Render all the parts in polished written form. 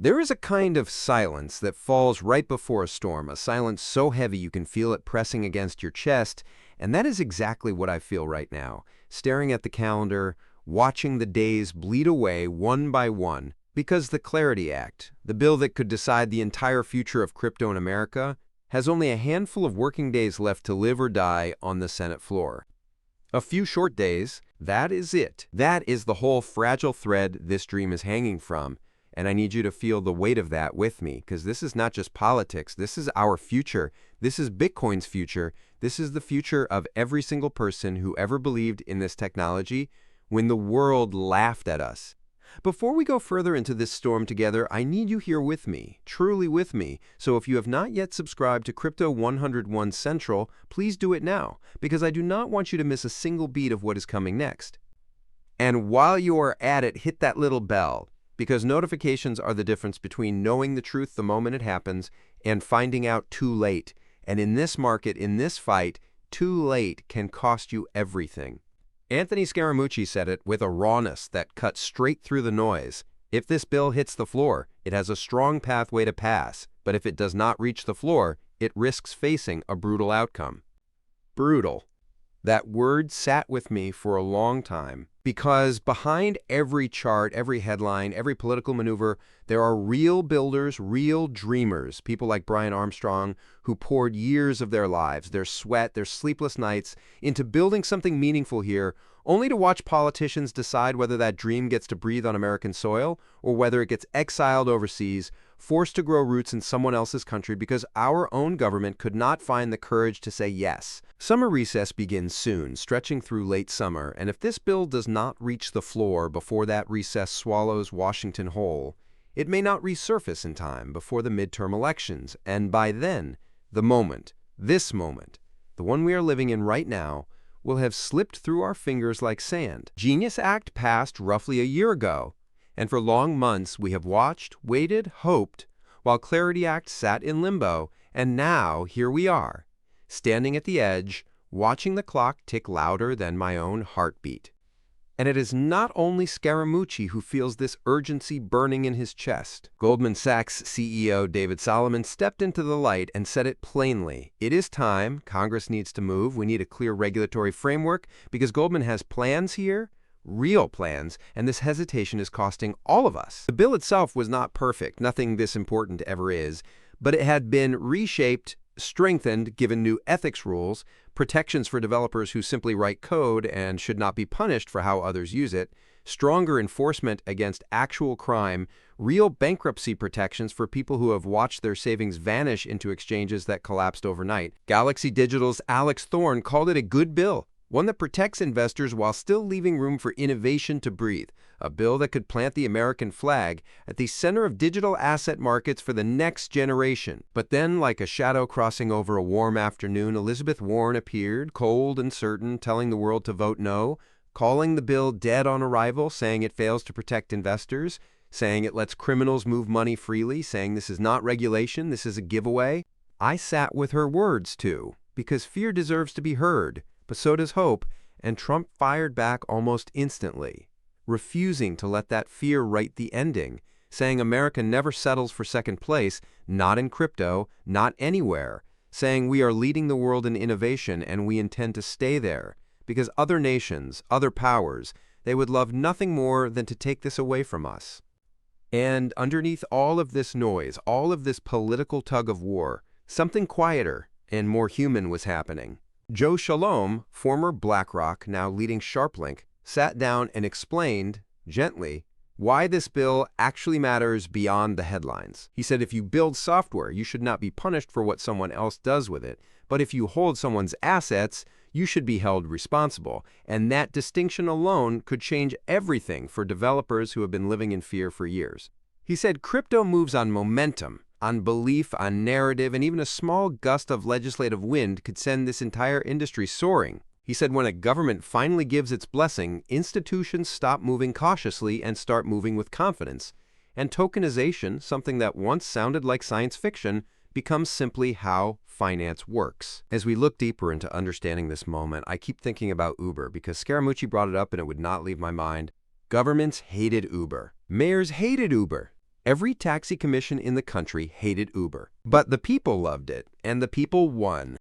There is a kind of silence that falls right before a storm, a silence so heavy you can feel it pressing against your chest, and that is exactly what I feel right now, staring at the calendar, watching the days bleed away one by one, because the Clarity Act, the bill that could decide the entire future of crypto in America, has only a handful of working days left to live or die on the Senate floor. A few short days, that is it. That is the whole fragile thread this dream is hanging from. And I need you to feel the weight of that with me, because this is not just politics. This is our future. This is Bitcoin's future. This is the future of every single person who ever believed in this technology when the world laughed at us. Before we go further into this storm together, I need you here with me, truly with me. So if you have not yet subscribed to Crypto 101 Central, please do it now, because I do not want you to miss a single beat of what is coming next. And while you are at it, hit that little bell, because notifications are the difference between knowing the truth the moment it happens and finding out too late. And in this market, in this fight, too late can cost you everything. Anthony Scaramucci said it with a rawness that cut straight through the noise. If this bill hits the floor, it has a strong pathway to pass, but if it does not reach the floor, it risks facing a brutal outcome. Brutal. That word sat with me for a long time, because behind every chart, every headline, every political maneuver, there are real builders, real dreamers, people like Brian Armstrong, who poured years of their lives, their sweat, their sleepless nights, into building something meaningful here, only to watch politicians decide whether that dream gets to breathe on American soil or whether it gets exiled overseas, forced to grow roots in someone else's country because our own government could not find the courage to say yes. Summer recess begins soon, stretching through late summer, and if this bill does not reach the floor before that recess swallows Washington whole, it may not resurface in time before the midterm elections, and by then, the moment, this moment, the one we are living in right now, will have slipped through our fingers like sand. Genius Act passed roughly a year ago, and for long months we have watched, waited, hoped, while Clarity Act sat in limbo, and now here we are, standing at the edge, watching the clock tick louder than my own heartbeat. And it is not only Scaramucci who feels this urgency burning in his chest. Goldman Sachs CEO David Solomon stepped into the light and said it plainly. It is time. Congress needs to move. We need a clear regulatory framework because Goldman has plans here, real plans, and this hesitation is costing all of us. The bill itself was not perfect. Nothing this important ever is, but it had been reshaped, strengthened, given new ethics rules, protections for developers who simply write code and should not be punished for how others use it, stronger enforcement against actual crime, real bankruptcy protections for people who have watched their savings vanish into exchanges that collapsed overnight. Galaxy Digital's Alex Thorne called it a good bill, one that protects investors while still leaving room for innovation to breathe, a bill that could plant the American flag at the center of digital asset markets for the next generation. But then, like a shadow crossing over a warm afternoon, Elizabeth Warren appeared, cold and certain, telling the world to vote no, calling the bill dead on arrival, saying it fails to protect investors, saying it lets criminals move money freely, saying this is not regulation, this is a giveaway. I sat with her words, too, because fear deserves to be heard, but so does hope, and Trump fired back almost instantly, refusing to let that fear write the ending, saying America never settles for second place, not in crypto, not anywhere, saying we are leading the world in innovation and we intend to stay there, because other nations, other powers, they would love nothing more than to take this away from us. And underneath all of this noise, all of this political tug of war, something quieter and more human was happening. Joe Shalom, former BlackRock, now leading SharpLink, sat down and explained, gently, why this bill actually matters beyond the headlines. He said if you build software, you should not be punished for what someone else does with it, but if you hold someone's assets, you should be held responsible, and that distinction alone could change everything for developers who have been living in fear for years. He said crypto moves on momentum, on belief, on narrative, and even a small gust of legislative wind could send this entire industry soaring. He said when a government finally gives its blessing, institutions stop moving cautiously and start moving with confidence. And tokenization, something that once sounded like science fiction, becomes simply how finance works. As we look deeper into understanding this moment, I keep thinking about Uber because Scaramucci brought it up and it would not leave my mind. Governments hated Uber. Mayors hated Uber. Every taxi commission in the country hated Uber. But the people loved it, and the people won.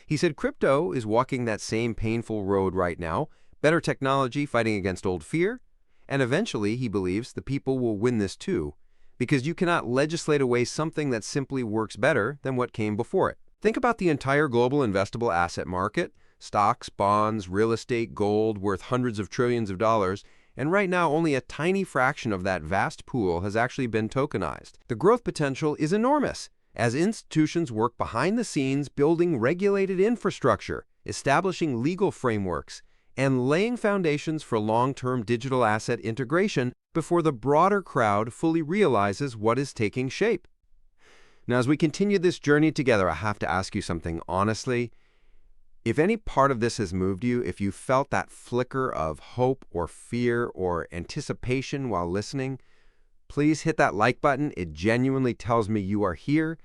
He said crypto is walking that same painful road right now, better technology fighting against old fear, and eventually, he believes, the people will win this too, because you cannot legislate away something that simply works better than what came before it. Think about the entire global investable asset market, stocks, bonds, real estate, gold, worth hundreds of trillions of dollars, and right now only a tiny fraction of that vast pool has actually been tokenized. The growth potential is enormous, as institutions work behind the scenes building regulated infrastructure, establishing legal frameworks, and laying foundations for long-term digital asset integration before the broader crowd fully realizes what is taking shape. Now, as we continue this journey together, I have to ask you something honestly. If any part of this has moved you, if you felt that flicker of hope or fear or anticipation while listening, please hit that like button. It genuinely tells me you are here,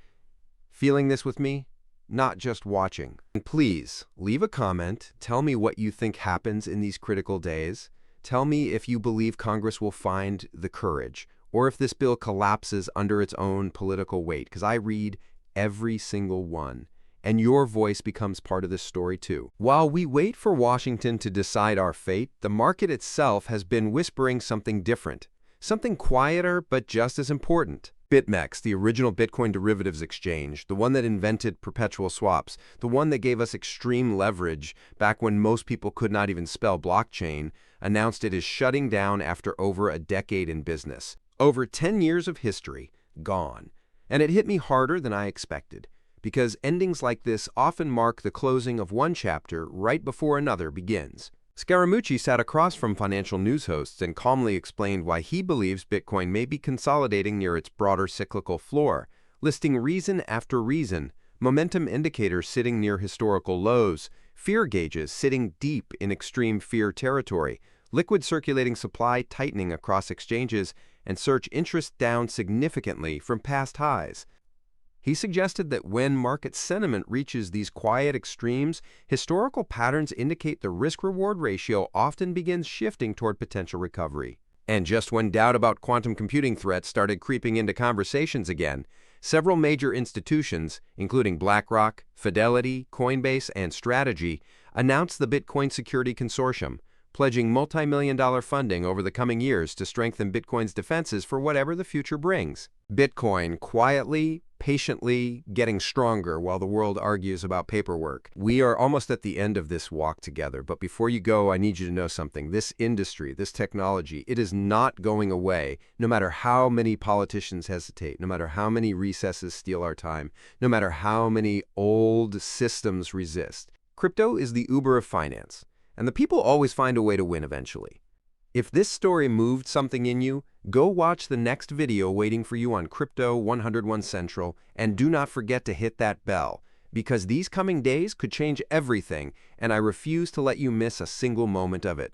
feeling this with me, not just watching. And please, leave a comment. Tell me what you think happens in these critical days. Tell me if you believe Congress will find the courage, or if this bill collapses under its own political weight, because I read every single one. And your voice becomes part of this story too. While we wait for Washington to decide our fate, the market itself has been whispering something different, something quieter but just as important. BitMEX, the original Bitcoin derivatives exchange, the one that invented perpetual swaps, the one that gave us extreme leverage back when most people could not even spell blockchain, announced it is shutting down after over a decade in business. Over 10 years of history, gone. And it hit me harder than I expected, because endings like this often mark the closing of one chapter right before another begins. Scaramucci sat across from financial news hosts and calmly explained why he believes Bitcoin may be consolidating near its broader cyclical floor, listing reason after reason, momentum indicators sitting near historical lows, fear gauges sitting deep in extreme fear territory, liquid circulating supply tightening across exchanges, and search interest down significantly from past highs. He suggested that when market sentiment reaches these quiet extremes, historical patterns indicate the risk-reward ratio often begins shifting toward potential recovery. And just when doubt about quantum computing threats started creeping into conversations again, several major institutions, including BlackRock, Fidelity, Coinbase, and Strategy, announced the Bitcoin Security Consortium, pledging multi-million-dollar funding over the coming years to strengthen Bitcoin's defenses for whatever the future brings. Bitcoin quietly, patiently getting stronger while the world argues about paperwork. We are almost at the end of this walk together, but before you go, I need you to know something. This industry, this technology, it is not going away, no matter how many politicians hesitate, no matter how many recesses steal our time, no matter how many old systems resist. Crypto is the Uber of finance, and the people always find a way to win eventually. If this story moved something in you, go watch the next video waiting for you on Crypto 101 Central, and do not forget to hit that bell, because these coming days could change everything, and I refuse to let you miss a single moment of it.